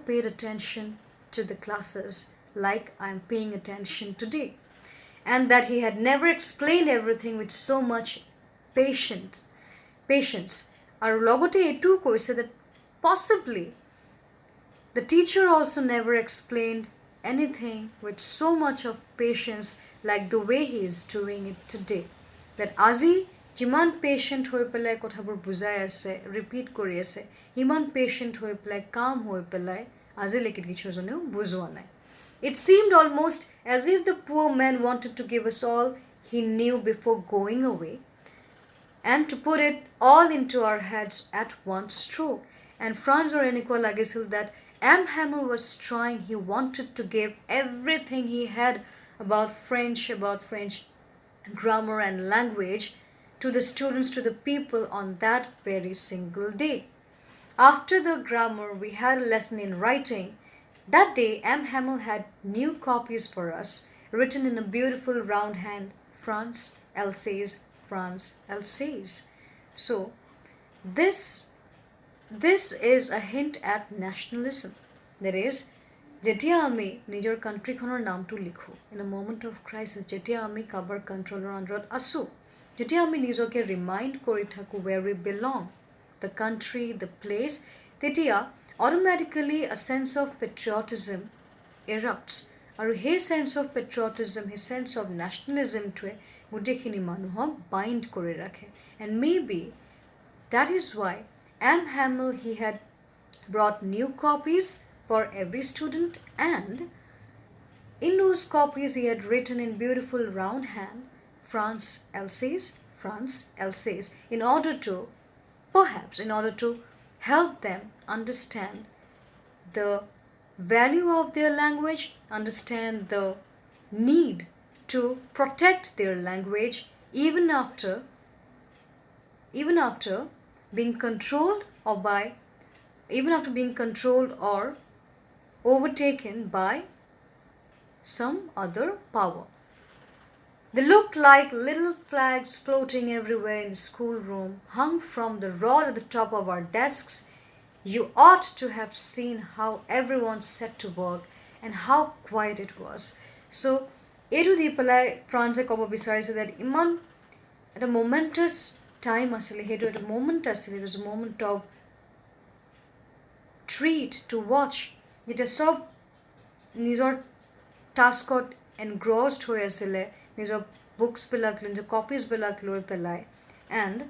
paid attention to the classes like I'm paying attention today. And that he had never explained everything with so much patience. Our logote etu koise that possibly the teacher also never explained anything with so much of patience like the way he is doing it today. That Azi jiman patient hoi pelai kothabur bujai ase, repeat kori ase, iman patient hoi pelai, calm hoi pelai, Azi lekit kichu joneu bujua nai. It seemed almost as if the poor man wanted to give us all he knew before going away, and to put it all into our heads at one stroke. And Franz or Eniko lagisil that M. Hamel was trying, he wanted to give everything he had about French grammar and language to the students, to the people on that very single day. After the grammar, we had a lesson in writing. That day, M. Hamel had new copies for us, written in a beautiful round hand, France, Alsace, France, Alsace. So, this is a hint at nationalism. That is, jetia ami nijor country khonor naam tu likho in a moment of crisis, jetia ami kabar controller under asu, jetia ami nijoke remind kori thaku where we belong, the country, the place, tetia automatically a sense of patriotism erupts. Aru he sense of patriotism, his sense of nationalism to gotekhini manuhok bind kori rakhe. And maybe that is why M. Hamel, he had brought new copies for every student, and in those copies he had written in beautiful round hand France, Alsace, in order to help them understand the value of their language, understand the need to protect their language even after being controlled or overtaken by some other power. They looked like little flags floating everywhere in the schoolroom, hung from the rod at the top of our desks. You ought to have seen how everyone set to work and how quiet it was. So, Edu Dipalai France Kobo Bisari said that Iman at a momentous time asile, it was a moment of treat to watch. It is so nizor taskot engrossed hoye asile, nizor books bilak lo, nizor copies bilak loi pelai, and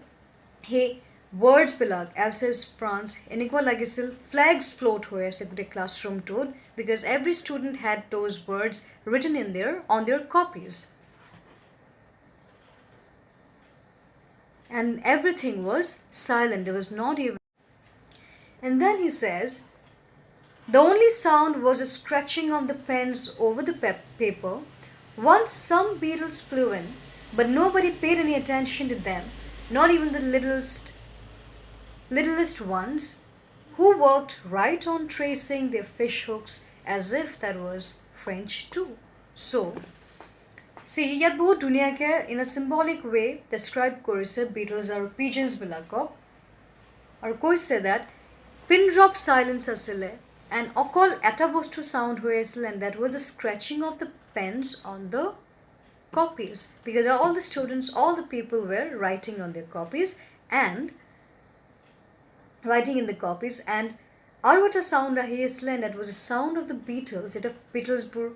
he words bilak Alsace France eniko lagisil flags float hoye ase gute classroom toad, because every student had those words written in there on their copies. And everything was silent. There was not even. And then he says, the only sound was a scratching of the pens over the paper. Once some beetles flew in, but nobody paid any attention to them, not even the littlest ones, who worked right on tracing their fish hooks as if that was French too. So, see, yet both dunia in a symbolic way describe korise beetles or pigeons bilakok. Or koise that pin drop silence asile and okol atabostu sound hoye asile, and that was the scratching of the pens on the copies, because all the students, all the people were writing on their copies and writing in the copies, and arwata sound ahi asile, and that was the sound of the beetles, it of Beetlesburg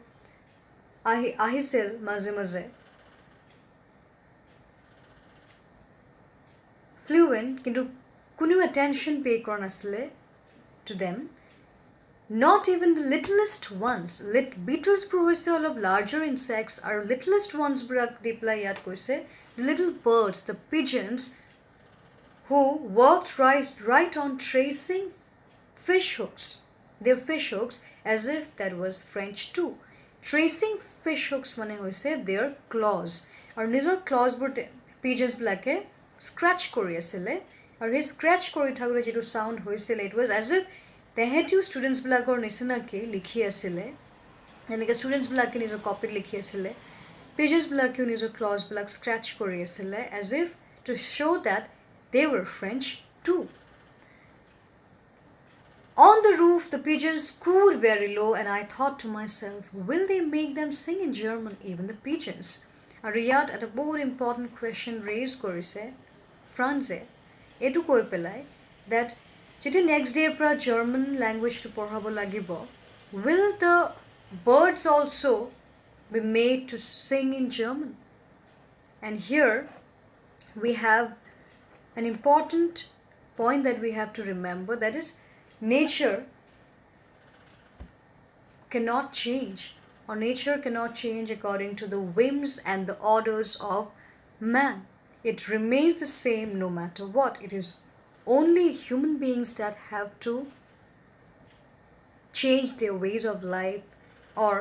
ahisel maze maze fluent kintu kunu attention pay kora nasile to them, not even the littlest ones. Beetles hoise olop larger insects, are littlest ones brak dipla yat koise, the little birds, the pigeons, who worked right on tracing fish hooks, their fish hooks, as if that was French too. Tracing fish hooks mane hoise their claws, or nizor claws bur pigeons blake scratch kori asile, or he scratch kori thakule jetu sound hoisile, it was as if tehetu students blakor nisina ke likhi asile, enike students blake nizor copy likhi asile, pigeons blake nizor claws blak scratch kori asile, as if to show that they were French too. On the roof, the pigeons cooed very low, and I thought to myself, will they make them sing in German, even the pigeons? আৰু ইয়াত এটা বহুত important question raise কৰিছে ফ্ৰান্সে এইটো কৈ পেলাই that যেতিয়া নেক্সট ডেৰ পৰা জাৰ্মান লেংগুৱেজটো পঢ়াব লাগিব, will the birds also be made to sing in German? And here we have an important point that we have to remember, that is, nature cannot change, or nature cannot change according to the whims and the orders of man. It remains the same no matter what. It is only human beings that have to change their ways of life or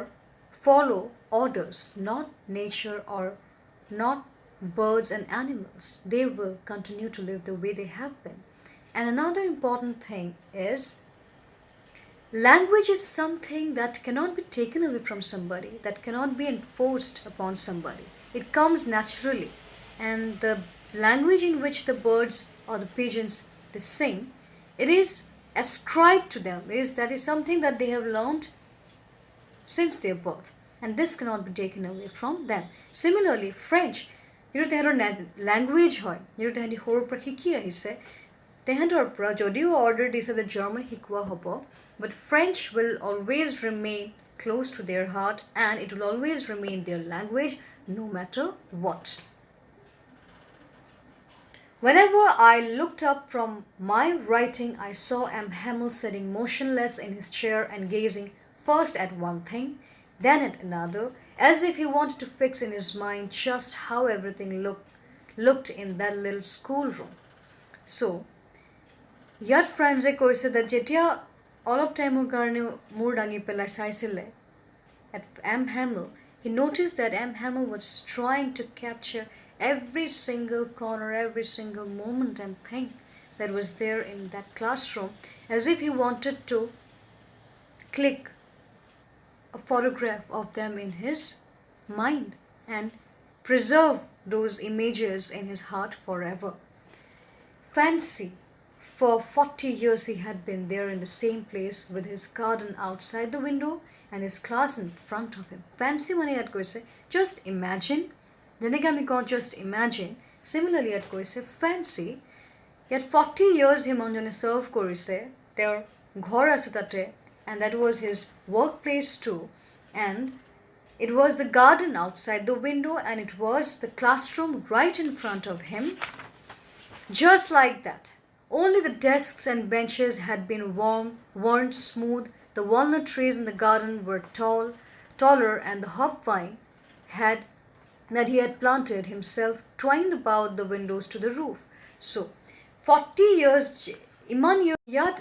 follow orders, not nature or not birds and animals. They will continue to live the way they have been. And another important thing is, language is something that cannot be taken away from somebody, that cannot be enforced upon somebody. It comes naturally. And the language in which the birds or the pigeons they sing, it is ascribed to them. That is something that they have learned since their birth. And this cannot be taken away from them. Similarly, French, তেহেঁতৰ language হয়, তেহেঁতি সৰুৰ পৰা শিকি আহিছে, তেহেঁতৰ পৰা যদিও order দিছে যে German শিকোৱা হ'ব, but French will always remain close to their heart, and it will always remain their language no matter what. Whenever I looked up from my writing, I saw M. Hamel sitting motionless in his chair and gazing first at one thing, then at another, as if he wanted to fix in his mind just how everything looked in that little schoolroom. So, ইয়াত ফ্ৰেন্সে কৈছে that যেতিয়া অলপ টাইমৰ কাৰণে মূৰ দাঙি পেলাই চাইছিলে at M. Hamel, he noticed that M. Hamel was trying to capture every single corner, every single moment and thing that was there in that classroom, as if he wanted to click a photograph of them in his mind and preserve those images in his heart forever. Fancy, for 40 years he had been there in the same place with his garden outside the window and his class in front of him. Fancy মানে ইয়াত কৈছে just imagine, যেনেকৈ আমি কওঁ just imagine, similarly ইয়াত কৈছে fancy, ইয়াত 40 years সেই মানুহজনে serve কৰিছে, তেওঁৰ ঘৰ আছে তাতে, and that was his workplace too, and it was the garden outside the window, and it was the classroom right in front of him. Just like that. Only the desks and benches had been worn smooth. The walnut trees in the garden were taller, and the hopvine that he had planted himself twined about the windows to the roof. So, 40 years, iman yet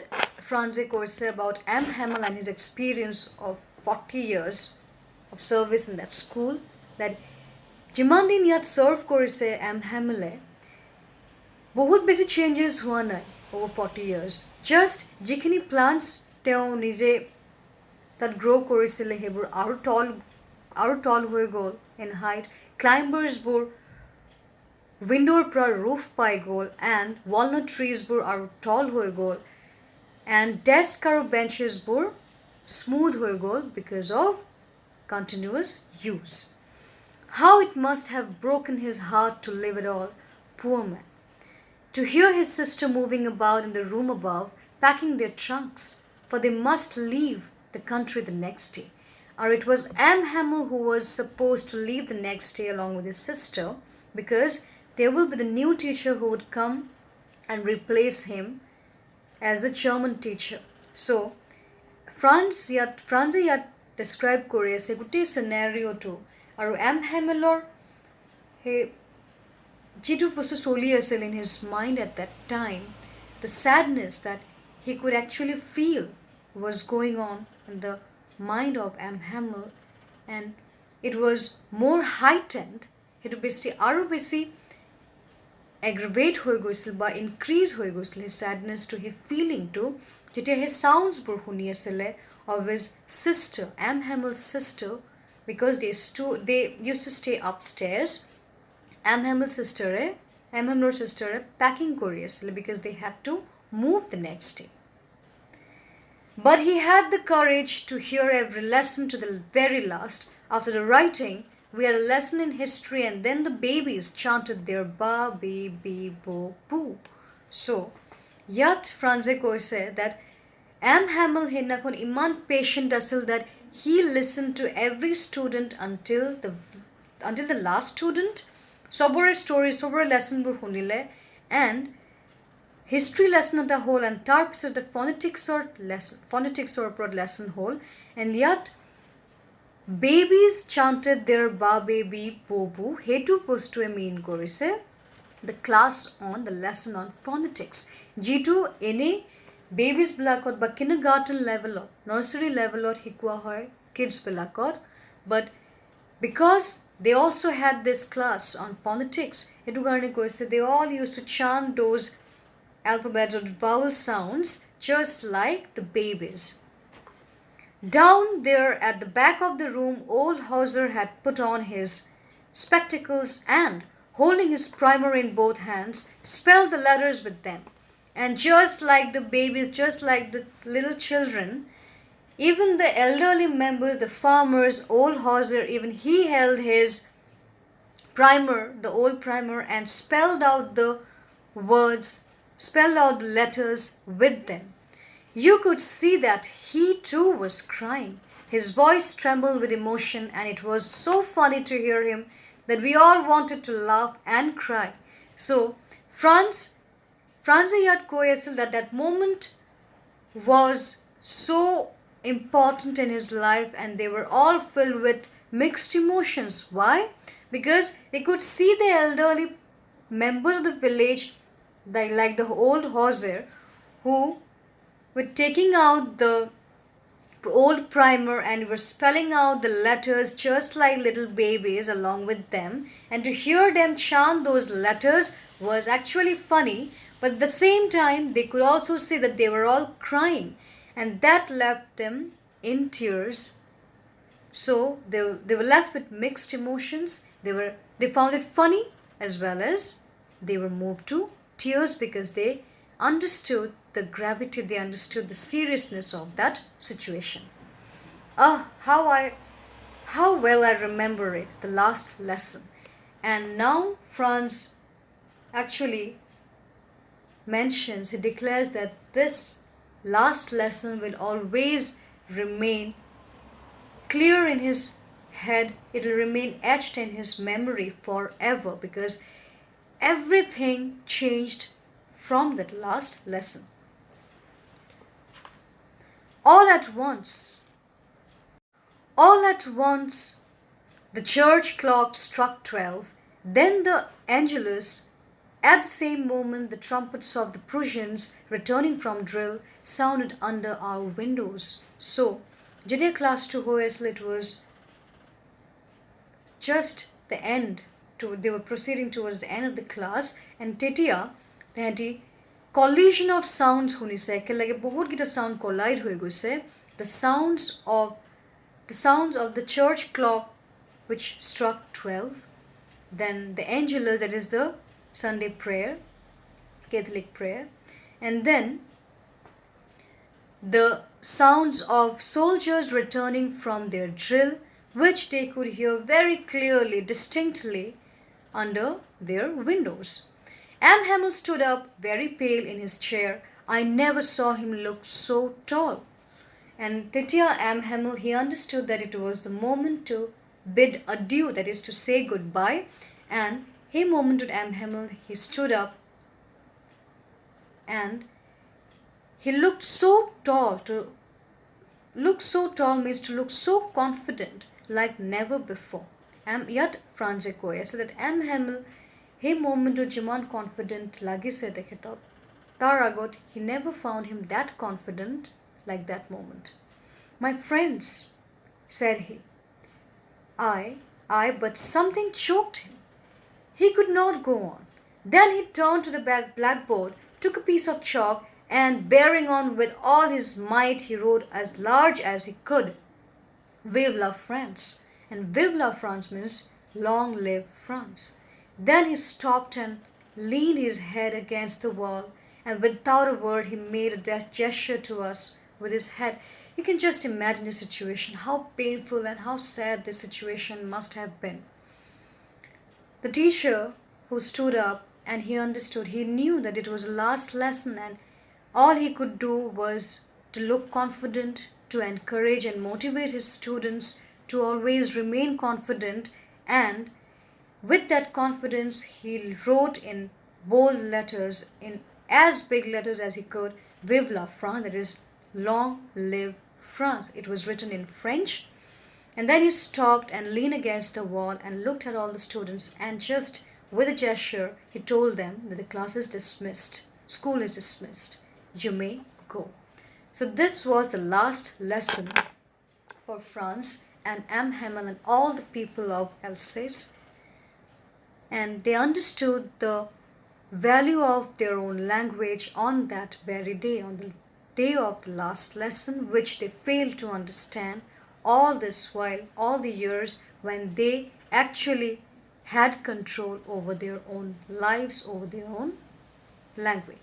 Franze কৈছে about M. Hamel and his experience of 40 years of service in that school, that যিমান দিন ইয়াত serve কৰিছে M. Hamel, বহুত বেছি changes হোৱা নাই over 40 years. Just যিখিনি প্লান্টছ তেওঁ নিজে তাত গ্ৰ' কৰিছিলে সেইবোৰ আৰু টল হৈ গ'ল in height. ক্লাইম্বাৰ্ছবোৰ উইণ্ডোৰ পৰা roof pi goal, and walnut treesবোৰ আৰু টল হৈ গ'ল, and desk আৰু benchesবোৰ smooth হৈ গ'ল because of continuous use. How it must have broken his heart to live it all, poor man. To hear his sister moving about in the room above, packing their trunks, for they must leave the country the next day. Or it was M. Hamel who was supposed to leave the next day along with his sister, because there will be the new teacher who would come and replace him as the German teacher. So, Franze yat describe কৰি আছে গোটেই scenario-টো, আৰু M. Hamelৰ সেই যিটো বস্তু চলি আছিল in his mind at that time, the sadness that he could actually feel was going on in the mind of M. Hamel, and it was more heightened, সেইটো বেছি আৰু বেছি aggravate হৈ গৈছিল বা increase হৈ গৈছিল his sadness to his feeling to যেতিয়া সেই soundsবোৰ শুনি আছিলে of his sister, M. Hamel's sister, because they used to stay upstairs. M. Hamel's sister packing কৰি আছিলে because they had to move the next day. But he had the courage to hear every lesson to the very last. After the writing, we had a lesson in history, and then the babies chanted their ba, be, bo, boo. So, yet Franze said that M. Hamill hinnakon iman patient asil that he listened to every student until the last student. Sobore story, sobore lesson bur hunile, and history lesson at a whole, and tar pisot the phonetics or lesson whole, and yet babies chanted their ba baby bobu hetu postu mean korise the class on the lesson on phonetics. G2 any babies bilakot ba kindergarten level or nursery level or hikwa hoy kids bilakot, but because they also had this class on phonetics, etu karone koise they all used to chant those alphabets or vowel sounds just like the babies. Down there at the back of the room, old Hauser had put on his spectacles and, holding his primer in both hands, spelled the letters with them. And just like the babies, just like the little children, even the elderly members, the farmers, old Hauser, even he held his primer, the old primer, and spelled out the words, spelled out the letters with them. You could see that he too was crying. His voice trembled with emotion, and it was so funny to hear him that we all wanted to laugh and cry. So, Franz yad koyesil that moment was so important in his life, and they were all filled with mixed emotions. Why? Because they could see the elderly members of the village, like the old Hauser, who were taking out the old primer and were spelling out the letters just like little babies along with them, and to hear them chant those letters was actually funny, but at the same time they could also see that they were all crying, and that left them in tears. So they were left with mixed emotions. They found it funny as well as they were moved to tears because they understood the gravity, they understood the seriousness of that situation. How well I remember it, the last lesson. And now Franz actually mentions, he declares that this last lesson will always remain clear in his head, it will remain etched in his memory forever because everything changed from that last lesson. All at once, the church clock struck 12, then the Angelus. At the same moment, the trumpets of the Prussians returning from drill sounded under our windows. So, Judea class to Hoesl, it was just the end. They were proceeding towards the end of the class, and Tetia, the collision of sounds huni se ke lage bahut gita sound collide hoye goise, the sounds of the church clock which struck 12, then the Angelus, that is the Sunday prayer, Catholic prayer, and then the sounds of soldiers returning from their drill, which they could hear very clearly, distinctly under their windows. M. Hamill stood up, very pale in his chair. I never saw him look so tall. And Titia M. Hamill, he understood that it was the moment to bid adieu, that is to say goodbye. And he momented M. Hamill, he stood up, and he looked so tall. To look so tall means to look so confident like never before. Yet Franz Koya said that M. Hamill, he momented Jiman confident lagi se dekhe tar agot, he never found him that confident like that moment. My friends, said he, but something choked him. He could not go on. Then he turned to the blackboard, took a piece of chalk, and bearing on with all his might, he wrote as large as he could, Vive la France. And Vive la France means long live France. Then he stopped and leaned his head against the wall, and without a word he made a gesture to us with his head. You can just imagine the situation, how painful and how sad this situation must have been. The teacher who stood up and he understood, he knew that it was the last lesson, and all he could do was to look confident, to encourage and motivate his students to always remain confident. And with that confidence, he wrote in bold letters, in as big letters as he could, Vive la France, that is, long live France. It was written in French. And then he stopped and leaned against the wall and looked at all the students, and just with a gesture, he told them that the class is dismissed, school is dismissed, you may go. So this was the last lesson for France and M. Hamel and all the people of Alsace. And they understood the value of their own language on that very day, on the day of the last lesson, which they failed to understand all this while, all the years when they actually had control over their own lives, over their own language.